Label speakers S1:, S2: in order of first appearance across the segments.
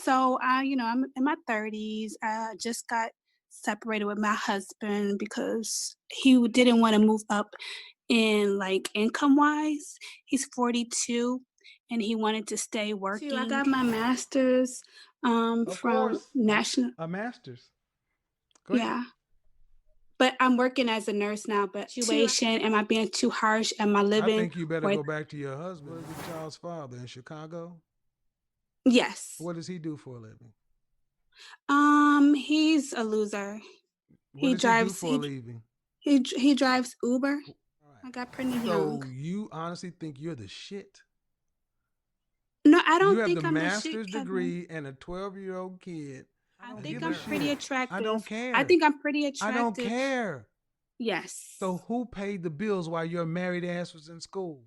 S1: So I'm in my 30s. I just got separated with my husband because he didn't want to move up in like income wise. He's 42 and he wanted to stay working. I got my master's
S2: Of
S1: from
S2: course,
S1: national.
S2: a master's. Go ahead.
S1: Yeah. But I'm working as a nurse now, but situation, am I being too harsh? Am I
S2: I
S1: living
S2: think you better
S1: for
S2: go back to your husband. What is the child's father in Chicago?
S1: yes.
S2: What does he do for a living?
S1: He's a loser.
S2: What
S1: He
S2: does he do
S1: drives
S2: for a
S1: he
S2: living?
S1: he drives Uber.
S2: All right.
S1: I got pregnant young.
S2: So you honestly think you're the shit?
S1: No, I
S2: You
S1: don't
S2: have the
S1: think I'm the shit,
S2: master's
S1: Kevin.
S2: degree and a 12-year-old kid. I
S1: I
S2: don't
S1: think
S2: give a
S1: I'm pretty
S2: shit. I don't
S1: attractive. I
S2: care.
S1: think I'm pretty
S2: I don't
S1: attractive.
S2: care.
S1: Yes.
S2: So who paid the bills while your married ass was in school?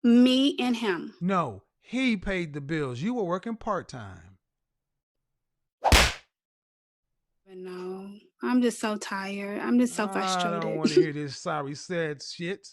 S1: Me and him.
S2: No, he paid the bills. You were working part time.
S1: But no, I'm just so tired. I'm just so
S2: I don't
S1: frustrated.
S2: want to hear this sorry, sad shit.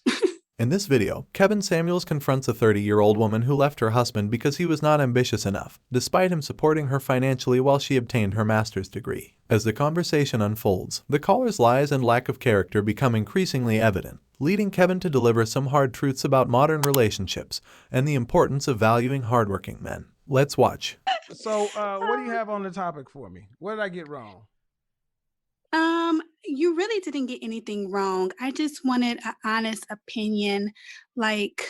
S3: In this video, Kevin Samuels confronts a 30-year-old woman who left her husband because he was not ambitious enough, despite him supporting her financially while she obtained her master's degree. As the conversation unfolds, the caller's lies and lack of character become increasingly evident, leading Kevin to deliver some hard truths about modern relationships and the importance of valuing hardworking men. Let's watch.
S2: So, what do you have on the topic for me? What did I get wrong?
S1: You really didn't get anything wrong. I just wanted an honest opinion. Like,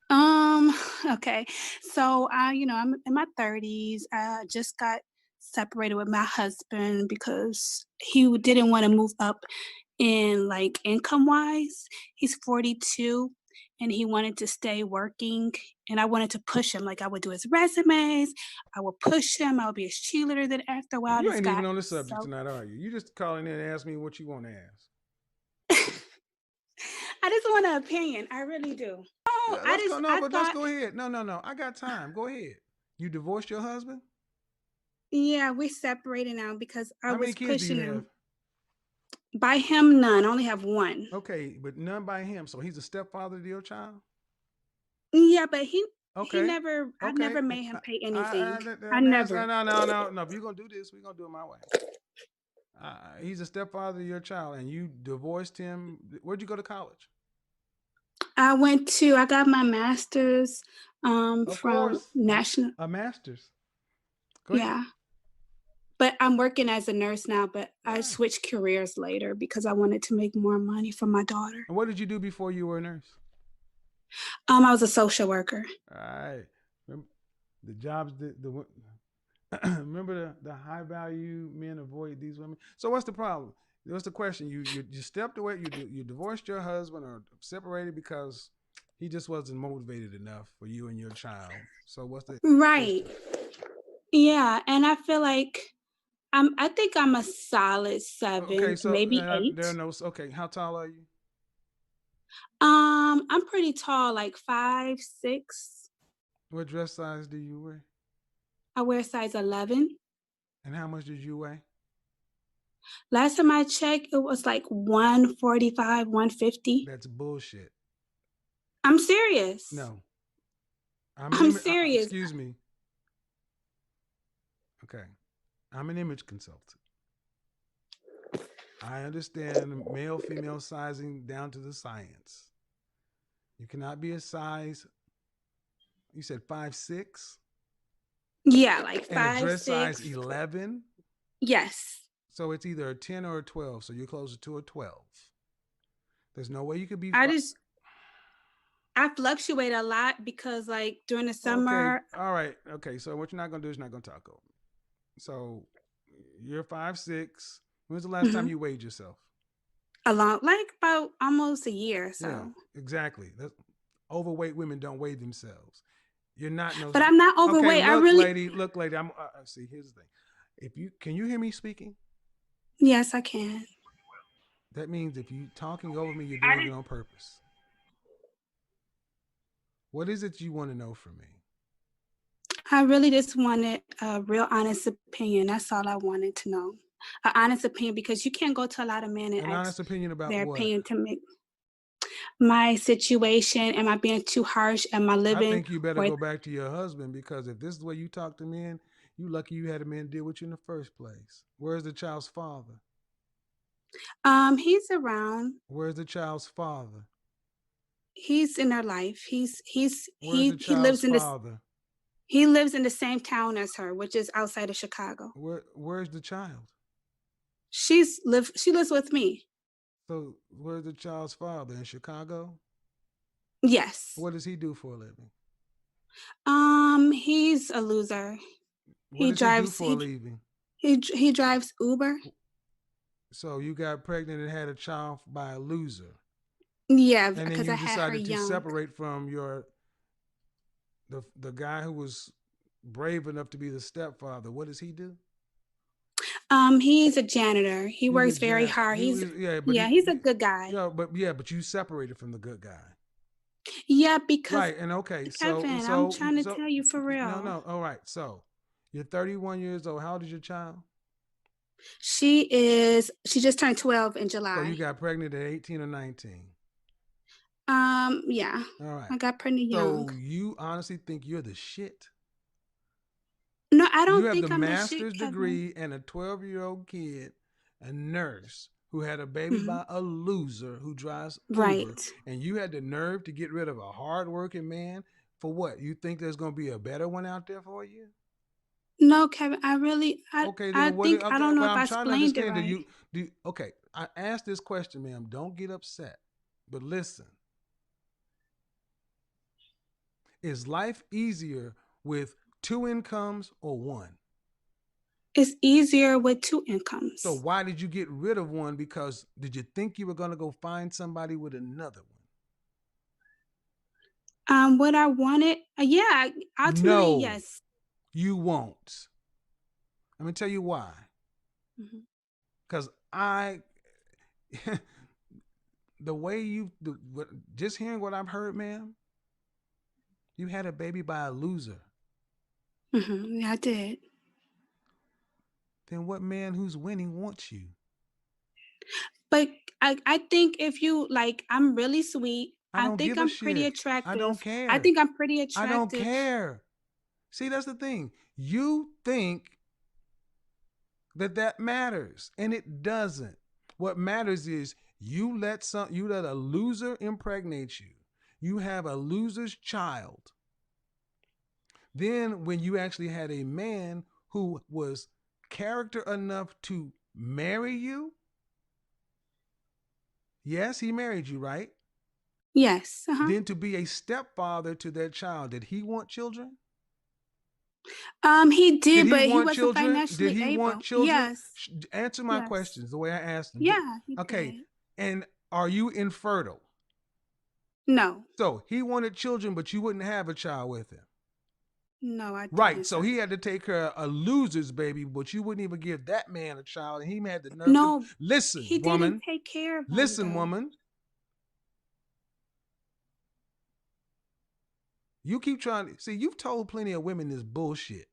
S1: um, okay. So I'm in my 30s. I just got separated with my husband because he didn't want to move up in like income wise. He's 42 and he wanted to stay working and I wanted to push him. Like I would do his resumes, I would push him, I would be his cheerleader. Then after a while, I
S2: You
S1: just
S2: ain't even
S1: got
S2: on the subject
S1: so
S2: tonight, are you? You just calling in and ask me what you want to ask.
S1: I just want an opinion. I really do. Oh,
S2: Let's go. No,
S1: I
S2: but let's
S1: thought,
S2: go ahead. No, no, no. I got time. Go ahead. You divorced your husband?
S1: yeah, we're separated now because I
S2: How many
S1: was
S2: kids do you
S1: pushing
S2: have?
S1: him. By him, none. I only have one.
S2: Okay, but none by him. So he's a stepfather to your child?
S1: Yeah, but he
S2: Okay.
S1: never. I
S2: Okay.
S1: never made him pay
S2: I,
S1: anything. I
S2: I'm asking,
S1: never.
S2: no, no, no, no. If you're going to do this, we're going to do it my way. He's a stepfather to your child, and you divorced him. Where'd you go to college?
S1: I got my master's
S2: Of
S1: from
S2: course,
S1: national.
S2: a master's. Go ahead.
S1: Yeah. But I'm working as a nurse now, but I
S2: Right.
S1: switched careers later because I wanted to make more money for my daughter.
S2: And what did you do before you were a nurse?
S1: I was a social worker.
S2: All right. Remember the jobs that the remember the high value men avoid these women. So what's the problem? What's the question? You stepped away. You divorced your husband or separated because he just wasn't motivated enough for you and your child. So what's the
S1: Right.
S2: issue?
S1: Yeah, and I feel like I think I'm a solid
S2: Okay,
S1: 7,
S2: so
S1: maybe
S2: there are
S1: 8.
S2: no. Okay, how tall are you?
S1: I'm pretty tall, like 5, 6.
S2: What dress size do you wear?
S1: I wear size 11.
S2: And how much did you weigh?
S1: Last time I checked, it was like 145, 150.
S2: That's bullshit.
S1: I'm serious.
S2: No, I'm an
S1: I'm serious.
S2: excuse me. Okay, I'm an image consultant. I understand male female sizing down to the science. You cannot be a size. You said 5'6"
S1: Yeah, like
S2: and a
S1: 5,
S2: dress size
S1: 6.
S2: 11.
S1: Yes.
S2: So it's either a 10 or a 12. So you're closer to a 12. There's no way you could be.
S1: I just I fluctuate a lot because like during the
S2: Okay,
S1: summer
S2: all right. Okay, so what you're not gonna do is not gonna talk over me. So you're 5'6". When was the last time
S1: mhm,
S2: you weighed yourself?
S1: along like about almost a year or
S2: Yeah,
S1: so.
S2: exactly. Overweight women don't weigh themselves. You're not no.
S1: But I'm not
S2: Okay,
S1: overweight. I really
S2: look, lady. See. Here's the thing. If you can you hear me speaking?
S1: yes, I can.
S2: That means if you talking over me, you're doing it on purpose. What is it you want to know from me?
S1: I really just wanted a real honest opinion. That's all I wanted to know. An honest opinion because you can't go to a lot of men and
S2: An
S1: ask
S2: honest opinion about
S1: their
S2: what?
S1: opinion to make my situation. Am I being too harsh? Am I
S2: I
S1: living
S2: think you better
S1: with
S2: go back to your husband, because if this is the way you talk to men, you lucky you had a man deal with you in the first place. Where's the child's father?
S1: he's around.
S2: Where's the child's father?
S1: He's in their life.
S2: Where's the
S1: He
S2: child's
S1: lives in this
S2: father?
S1: he lives in the same town as her, which is outside of Chicago.
S2: Where's the child?
S1: She lives with me.
S2: So where's the child's father? In Chicago?
S1: Yes.
S2: What does he do for a living?
S1: He's a loser.
S2: What
S1: He
S2: does he do
S1: drives
S2: for a living?
S1: he drives Uber.
S2: So you got pregnant and had a child by a loser,
S1: Yeah,
S2: and then
S1: because I
S2: you
S1: had her
S2: decided to
S1: young.
S2: separate from the guy who was brave enough to be the stepfather. What does he do?
S1: He's a janitor. He
S2: He's a
S1: works very
S2: jan.
S1: hard.
S2: He was, yeah, but
S1: Yeah, he's a good guy.
S2: but you separated from the good guy,
S1: Yeah, because
S2: right? And okay,
S1: Kevin, I'm trying to tell you for real.
S2: no, all right. So you're 31 years old. How old is your child?
S1: She just turned 12 in
S2: So you
S1: July.
S2: got pregnant at 18 or 19.
S1: Yeah.
S2: All right.
S1: I got pregnant young.
S2: So you honestly think you're the shit?
S1: No, I
S2: You
S1: don't
S2: have the
S1: think I'm the shit,
S2: master's
S1: Kevin.
S2: degree and a 12-year-old kid, a nurse who had a baby
S1: Hmm.
S2: by a loser who drives Uber,
S1: Right.
S2: and you had the nerve to get rid of a hardworking man for what? You think there's going to be a better one out there for you?
S1: No, Kevin, I really
S2: Okay,
S1: I
S2: then what?
S1: think I
S2: Okay,
S1: don't know
S2: but
S1: if
S2: I'm
S1: I
S2: trying to
S1: explained it
S2: understand.
S1: right.
S2: Okay, I asked this question, ma'am. Don't get upset, but listen. Is life easier with two incomes or one?
S1: It's easier with two
S2: So
S1: incomes.
S2: why did you get rid of one? Because did you think you were going to go find somebody with another one?
S1: What I wanted, yeah, ultimately,
S2: No,
S1: yes.
S2: you won't. Let me tell you why.
S1: Hmm.
S2: Because the way just hearing what I've heard, ma'am, you had a baby by a loser.
S1: Yeah, I did.
S2: Then what man who's winning wants you?
S1: But I think if you like, I'm really sweet.
S2: I
S1: I
S2: don't
S1: think
S2: give a
S1: I'm pretty
S2: shit. I don't
S1: attractive. I
S2: care.
S1: think I'm pretty
S2: I don't
S1: attractive.
S2: care. See, that's the thing. You think that matters, and it doesn't. What matters is you let a loser impregnate you. You have a loser's child. Then when you actually had a man who was character enough to marry you, yes, he married you, right?
S1: Yes. Uh-huh.
S2: Then to be a stepfather to that child, did he want children?
S1: He
S2: Did
S1: did,
S2: he
S1: but he
S2: want
S1: wasn't
S2: children? Did
S1: financially
S2: he want
S1: able.
S2: children?
S1: Yes.
S2: Answer my
S1: Yes.
S2: questions the way I asked them.
S1: Yeah, he
S2: Okay,
S1: did.
S2: and are you infertile?
S1: No.
S2: So he wanted children, but you wouldn't have a child with him.
S1: No, I
S2: Right.
S1: didn't,
S2: So
S1: sir.
S2: he had to take care of a loser's baby, but you wouldn't even give that man a child. And he had the nerve to
S1: No,
S2: listen,
S1: he didn't
S2: woman.
S1: take care of him
S2: Listen,
S1: though.
S2: woman. You keep trying to see, you've told plenty of women this bullshit.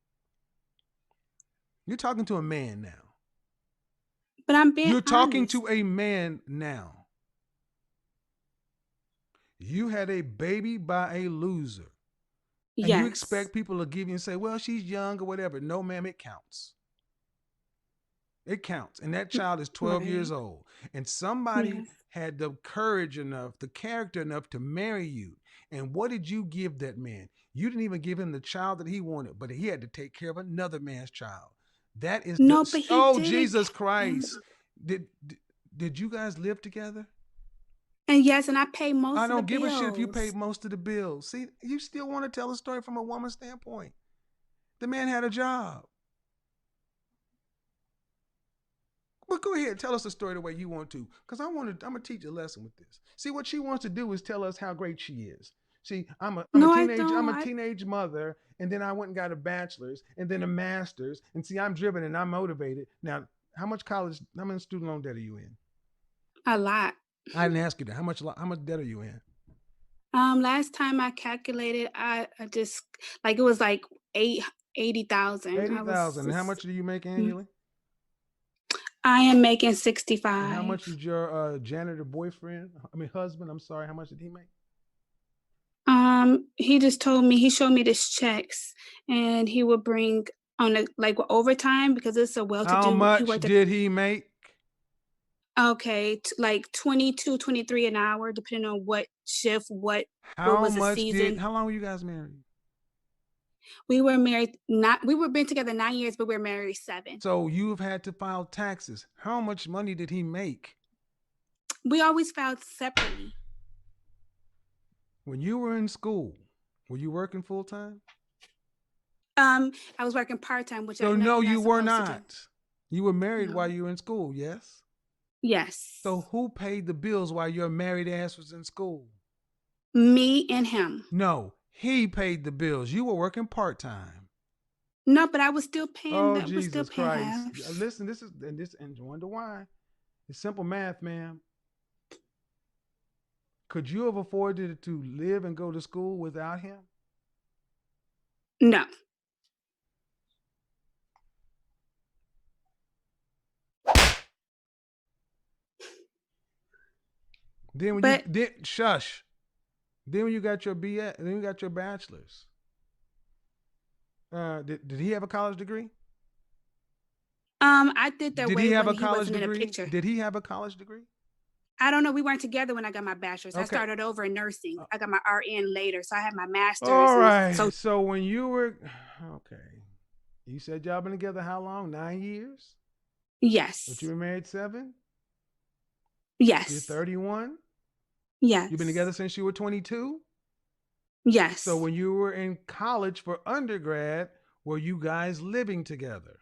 S2: You're talking to a man now.
S1: But I'm being
S2: You're talking
S1: honest.
S2: to a man now. You had a baby by a loser. And you
S1: Yes.
S2: expect people to give you and say, well, she's young or whatever. No, ma'am, it counts. It counts. And that child is 12 years
S1: Right.
S2: old. And somebody
S1: Yes.
S2: had the courage enough, the character enough to marry you. And what did you give that man? You didn't even give him the child that he wanted, but he had to take care of another man's child. That is
S1: No, but he
S2: oh,
S1: did it.
S2: Jesus Christ. Did did you guys live together?
S1: And yes, and I pay
S2: I
S1: most of the
S2: don't give a shit if you
S1: bills.
S2: paid most of the bills. See, you still want to tell a story from a woman's standpoint. The man had a job. But go ahead, tell us the story the way you want to, because I'm gonna teach a lesson with this. See, what she wants to do is tell us how great she is. See,
S1: No, I don't.
S2: I'm a teenage mother, and then I went and got a bachelor's, and then a master's, and see, I'm driven and I'm motivated. Now, how much student loan debt are you in?
S1: A lot.
S2: I didn't ask you that. How much debt are you in?
S1: Last time I calculated, I just like it was like eight 80,000.
S2: Eighty
S1: I was
S2: thousand. And how
S1: just
S2: much do you make annually?
S1: I am making
S2: And how
S1: 65.
S2: much did your janitor boyfriend, husband, I'm sorry, how much did he make?
S1: He just told me he showed me these checks, and he would bring on the like with overtime because it's a
S2: How
S1: well-to-do. He
S2: much
S1: worked at
S2: did he make?
S1: okay, like 22, 23 an hour, depending on what shift, what was the season.
S2: How long were you guys married?
S1: We were married not we were been together 9 years, but we were married 7.
S2: So you've had to file taxes. How much money did he make?
S1: We always filed separately.
S2: When you were in school, were you working full time?
S1: I was working part-time, which
S2: So no,
S1: you're
S2: you
S1: not
S2: were
S1: supposed to do.
S2: not. You were married while
S1: No.
S2: you were in school, yes?
S1: Yes.
S2: So who paid the bills while your married ass was in school?
S1: Me and him.
S2: No, he paid the bills. You were working part time.
S1: No, but I was still paying
S2: Oh
S1: that was still
S2: Jesus
S1: paying
S2: Christ!
S1: half.
S2: Listen, this and you wonder why? It's simple math, ma'am. Could you have afforded to live and go to school without him?
S1: No.
S2: Then when you
S1: But
S2: did shush. Then when you got your BS, then you got your bachelor's. Did he have a college degree?
S1: I did that
S2: Did
S1: way
S2: he have
S1: when
S2: a
S1: he
S2: college
S1: wasn't in a
S2: degree?
S1: picture.
S2: Did he have a college degree?
S1: I don't know. We weren't together when I got my bachelor's. I
S2: Okay.
S1: started over in nursing. I got my RN later, so I had my master's
S2: All
S1: and
S2: right.
S1: so
S2: So when you were okay, you said y'all been together how long? 9 years? But you
S1: yes.
S2: were married 7? You're
S1: Yes.
S2: 31? You've been
S1: Yes.
S2: together since you were 22? So
S1: Yes.
S2: when you were in college for undergrad, were you guys living together?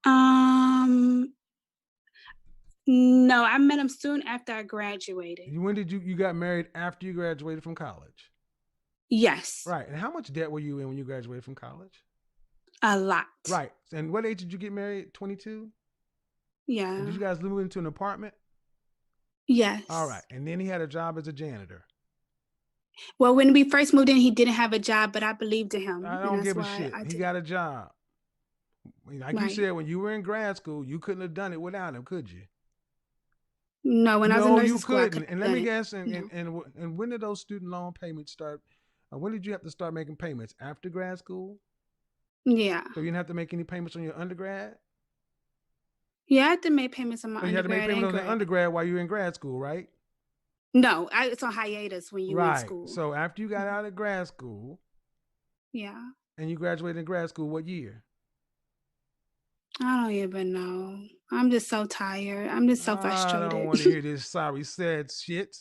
S1: Um no, I met him soon after I graduated.
S2: When did you got married after you graduated from college?
S1: Yes.
S2: Right. And how much debt were you in when you graduated from college?
S1: A lot.
S2: Right. And what age did you get married? 22? And did
S1: Yeah.
S2: you guys move into an apartment? All right.
S1: Yes.
S2: And then he had a job as a janitor.
S1: Well, when we first moved in, he didn't have a job, but I believed in
S2: I
S1: him, and
S2: don't
S1: that's
S2: give a
S1: why
S2: shit.
S1: I
S2: He
S1: did.
S2: got a job. Like you
S1: Right.
S2: said, when you were in grad school, you couldn't have done it without him, could you?
S1: No, when I was in
S2: No,
S1: nursing
S2: you
S1: school, I
S2: couldn't.
S1: couldn't
S2: And
S1: have
S2: let
S1: done
S2: me
S1: it.
S2: guess. And
S1: No.
S2: and and, and when did those student loan payments start? When did you have to start making payments? After grad school?
S1: Yeah.
S2: So you didn't have to make any payments on your undergrad.
S1: Yeah, I had to make payments on my
S2: So you had to make
S1: undergrad
S2: payments
S1: and
S2: on the
S1: grad.
S2: undergrad while you were in grad school, right?
S1: No, it's on hiatus when you in
S2: Right.
S1: school.
S2: So after you got
S1: Mhm.
S2: out of grad school
S1: Yeah.
S2: and you graduated in grad school, what year?
S1: I don't even know. I'm just so tired. I'm just so
S2: I don't
S1: frustrated.
S2: want to hear this sorry, sad shit.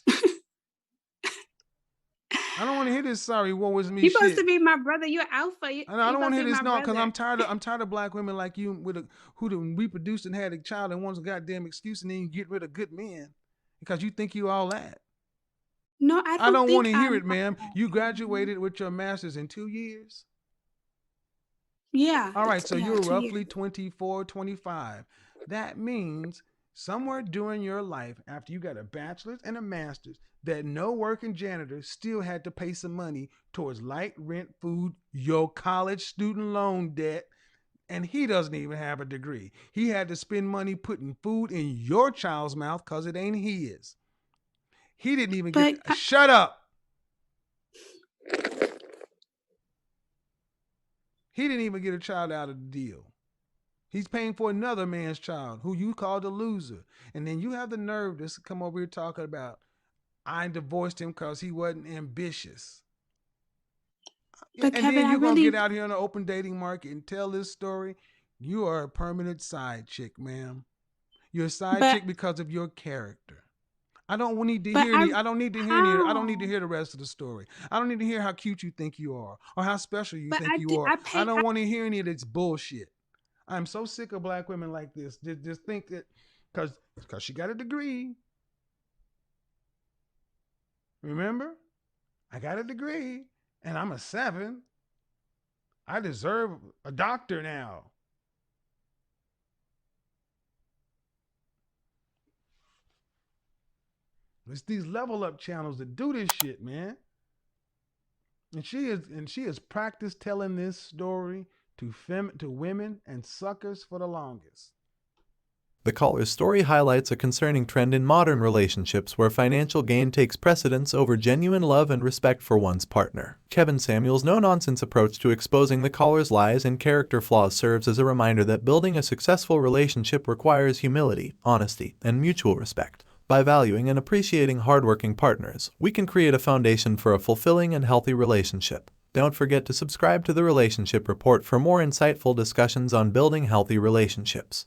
S2: I don't want to hear this sorry, woe is me
S1: You supposed to
S2: shit.
S1: be my brother. You're alpha. You
S2: I
S1: you
S2: don't want
S1: supposed
S2: to
S1: to
S2: hear
S1: be
S2: this
S1: my
S2: no, because
S1: brother.
S2: I'm tired of black women like you who done reproduced and had a child and wants a goddamn excuse and then you get rid of good men because you think you all that.
S1: No, I
S2: I
S1: don't
S2: don't want
S1: think
S2: to hear
S1: I'm
S2: it, ma'am.
S1: all
S2: You
S1: that.
S2: graduated with your master's in 2 years.
S1: Yeah,
S2: All right, so
S1: yeah,
S2: you're
S1: 2 years.
S2: roughly 24, 25. That means somewhere during your life, after you got a bachelor's and a master's, that no working janitor still had to pay some money towards light, rent, food, your college student loan debt, and he doesn't even have a degree. He had to spend money putting food in your child's mouth because it ain't his. He didn't even get
S1: But
S2: to, shut up. He didn't even get a child out of the deal. He's paying for another man's child who you called a loser. And then you have the nerve to come over here talking about, I divorced him because he wasn't ambitious. And
S1: Kevin,
S2: then
S1: I
S2: you're going to
S1: really
S2: get out here on the open dating market and tell this story. You are a permanent side chick, ma'am. You're a side
S1: but
S2: chick because of your character. I don't need to
S1: but
S2: hear
S1: I
S2: any. I don't need to hear any. I don't need to
S1: how?
S2: hear the rest of the story. I don't need to hear how cute you think you are or how special you
S1: But
S2: think you are.
S1: I
S2: I
S1: paid
S2: don't want to hear any of this bullshit. I'm so sick of black women like this. Just think that because she got a degree. Remember, I got a degree and I'm a 7. I deserve a doctor now. It's these level up channels that do this shit, man. And she has practiced telling this story to women and suckers for the longest.
S3: The caller's story highlights a concerning trend in modern relationships where financial gain takes precedence over genuine love and respect for one's partner. Kevin Samuels' no-nonsense approach to exposing the caller's lies and character flaws serves as a reminder that building a successful relationship requires humility, honesty, and mutual respect. By valuing and appreciating hardworking partners, we can create a foundation for a fulfilling and healthy relationship. Don't forget to subscribe to the Relationship Report for more insightful discussions on building healthy relationships.